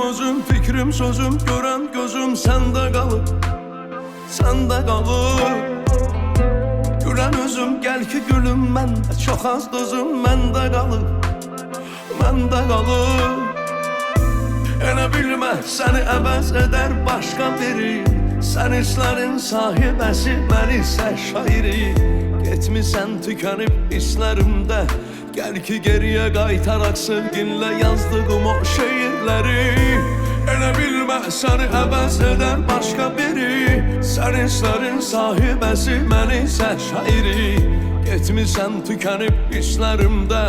özüm, fikrim sözüm, gören gözüm sende kalır, sende kalır. Gülen özüm, gel ki gülüm, ben çok az dözüm, mende kalır, mende kalır. Elə bilmə, səni əvəz edər başqa biri. Sən hislərin sahibəsi, mən isə şairi. Getmisən tükənib hislərimdə, gəl ki geriyə qaytaraq sevginlə yazdığım o şeirləri. Elə bilmə, səni əvəz edər başqa biri. Sən hislərin sahibəsi, mən isə şairi. Getmisən tükənib hislərimdə,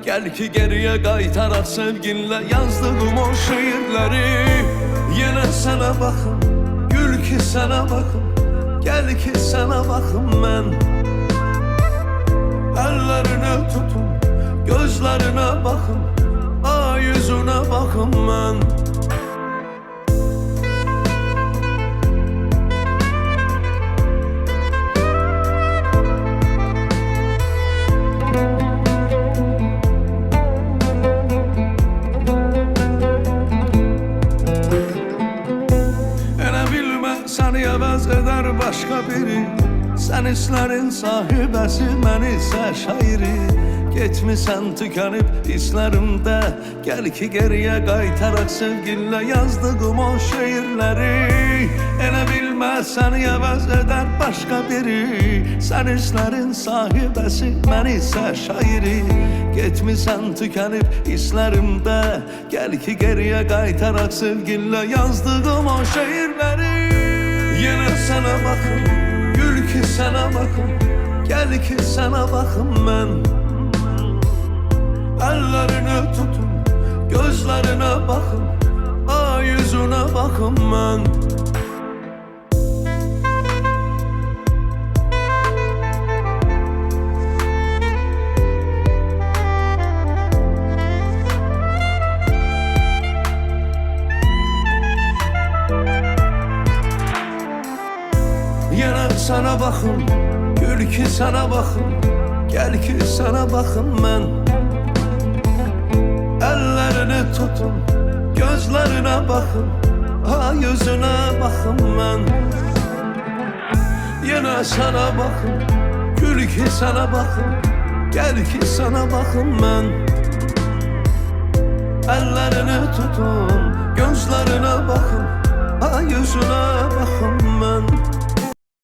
gəl ki geriyə qaytaraq sevginlə yazdığım o şeirləri. Yenə sənə baxım, gül ki sənə baxım, gəl ki sənə baxım mən. Əllərinə tutum, gözlərinə baxım, ay yüzünə baxım mən. Səni əvəz edər başqa biri. Sən hislərin sahibəsi, mən isə şairi. Getmisən tükənib hislərimdə, gəl ki geriyə qaytaraq sevginlə yazdığım o şeirləri. Elə bilmə, səni əvəz edər başqa biri. Sən hislərin sahibəsi, mən isə şairi. Getmisən tükənib hislərimdə, gəl ki geriyə qaytaraq sevginlə yazdığım o şeirləri. Yenə sənə baxım, gül ki sənə baxım, gəl ki sənə baxım mən. Əllərinə tutum, gözlərinə baxım, ay yüzünə baxım mən. Yenə sənə baxım, gül ki sənə baxım, gəl ki sənə baxım mən. Əllərini tutum, gözlərinə baxım, ay yüzünə baxım mən. Yenə sənə baxım, gül ki sənə baxım, gəl ki sənə baxım mən. Əllərini tutum, gözlərinə baxım,